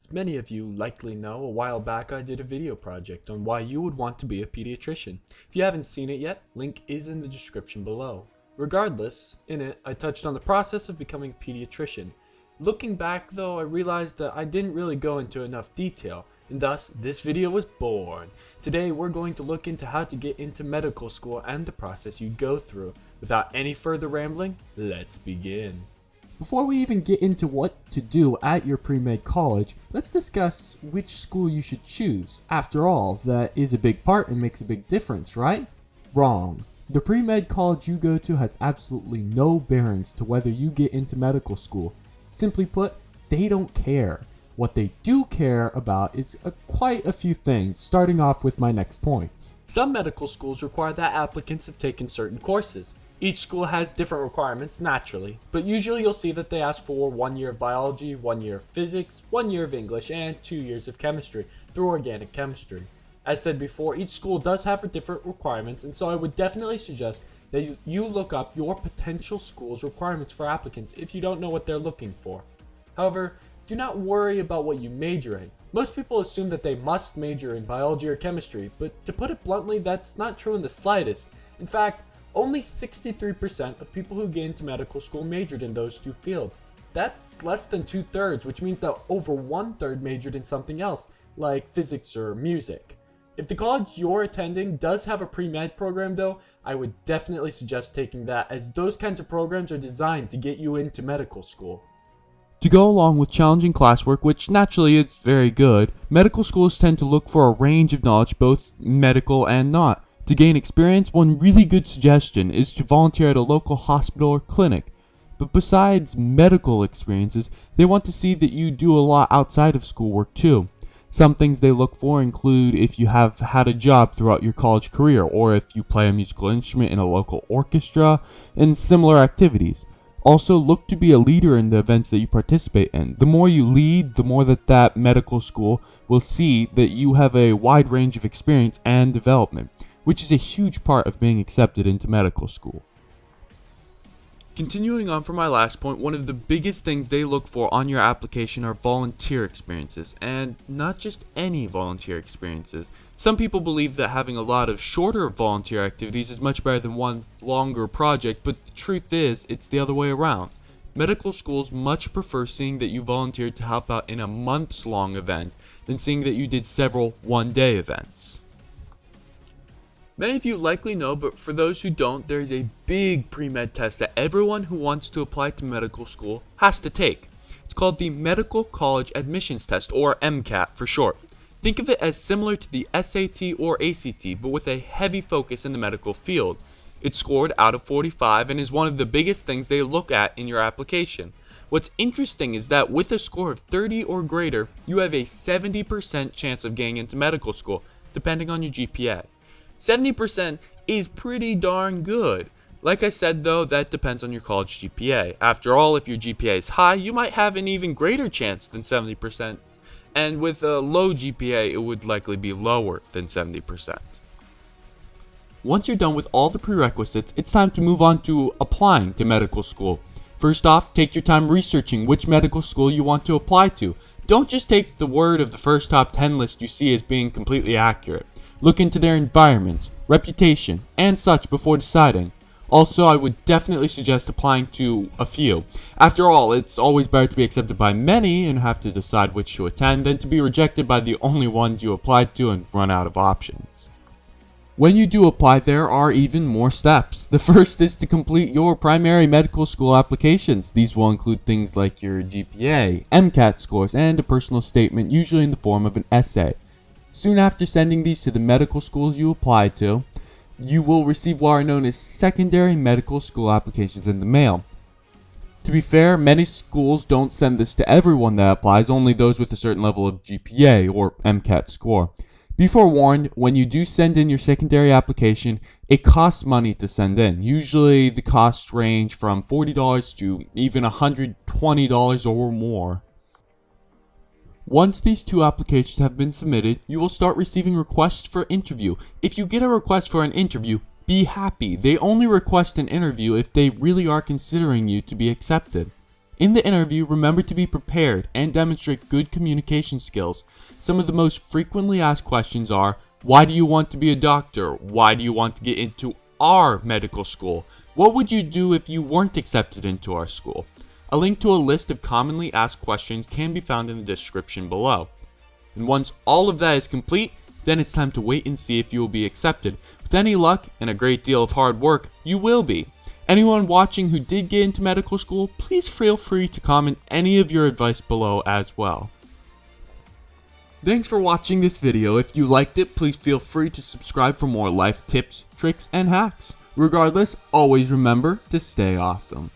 As many of you likely know, a while back I did a video project on why you would want to be a pediatrician. If you haven't seen it yet, link is in the description below. Regardless, in it, I touched on the process of becoming a pediatrician. Looking back though, I realized that I didn't really go into enough detail, and thus this video was born. Today we're going to look into how to get into medical school and the process you go through. Without any further rambling, let's begin. Before we even get into what to do at your pre-med college, let's discuss which school you should choose. After all, that is a big part and makes a big difference, right? Wrong. The pre-med college you go to has absolutely no bearings to whether you get into medical school. Simply put, they don't care. What they do care about is quite a few things, starting off with my next point. Some medical schools require that applicants have taken certain courses. Each school has different requirements, naturally, but usually you'll see that they ask for 1 year of biology, 1 year of physics, 1 year of English, and 2 years of chemistry through organic chemistry. As said before, each school does have different requirements, and so I would definitely suggest that you look up your potential school's requirements for applicants if you don't know what they're looking for. However, do not worry about what you major in. Most people assume that they must major in biology or chemistry, but to put it bluntly, that's not true in the slightest. In fact, only 63% of people who get into medical school majored in those two fields. That's less than 2/3, which means that over 1/3 majored in something else, like physics or music. If the college you're attending does have a pre-med program though, I would definitely suggest taking that, as those kinds of programs are designed to get you into medical school. To go along with challenging classwork, which naturally is very good, medical schools tend to look for a range of knowledge, both medical and not. To gain experience, one really good suggestion is to volunteer at a local hospital or clinic. But besides medical experiences, they want to see that you do a lot outside of schoolwork too. Some things they look for include if you have had a job throughout your college career, or if you play a musical instrument in a local orchestra, and similar activities. Also, look to be a leader in the events that you participate in. The more you lead, the more that medical school will see that you have a wide range of experience and development, which is a huge part of being accepted into medical school. Continuing on from my last point, one of the biggest things they look for on your application are volunteer experiences, and not just any volunteer experiences. Some people believe that having a lot of shorter volunteer activities is much better than one longer project, but the truth is, it's the other way around. Medical schools much prefer seeing that you volunteered to help out in a months-long event than seeing that you did several one-day events. Many of you likely know, but for those who don't, there's a big pre-med test that everyone who wants to apply to medical school has to take. It's called the Medical College Admissions Test, or MCAT for short. Think of it as similar to the SAT or ACT, but with a heavy focus in the medical field. It's scored out of 45 and is one of the biggest things they look at in your application. What's interesting is that with a score of 30 or greater, you have a 70% chance of getting into medical school, depending on your GPA. 70% is pretty darn good. Like I said though, that depends on your college GPA. After all, if your GPA is high, you might have an even greater chance than 70%. And with a low GPA, it would likely be lower than 70%. Once you're done with all the prerequisites, it's time to move on to applying to medical school. First off, take your time researching which medical school you want to apply to. Don't just take the word of the first top 10 list you see as being completely accurate. Look into their environments, reputation, and such before deciding. Also, I would definitely suggest applying to a few. After all, it's always better to be accepted by many and have to decide which to attend than to be rejected by the only ones you applied to and run out of options. When you do apply, there are even more steps. The first is to complete your primary medical school applications. These will include things like your GPA, MCAT scores, and a personal statement, usually in the form of an essay. Soon after sending these to the medical schools you apply to, you will receive what are known as secondary medical school applications in the mail. To be fair, many schools don't send this to everyone that applies, only those with a certain level of GPA or MCAT score. Be forewarned, when you do send in your secondary application, it costs money to send in. Usually the costs range from $40 to even $120 or more. Once these two applications have been submitted, you will start receiving requests for interview. If you get a request for an interview, be happy. They only request an interview if they really are considering you to be accepted. In the interview, remember to be prepared and demonstrate good communication skills. Some of the most frequently asked questions are, why do you want to be a doctor? Why do you want to get into our medical school? What would you do if you weren't accepted into our school? A link to a list of commonly asked questions can be found in the description below. And once all of that is complete, then it's time to wait and see if you will be accepted. With any luck and a great deal of hard work, you will be. Anyone watching who did get into medical school, please feel free to comment any of your advice below as well. Thanks for watching this video. If you liked it, please feel free to subscribe for more life tips, tricks, and hacks. Regardless, always remember to stay awesome.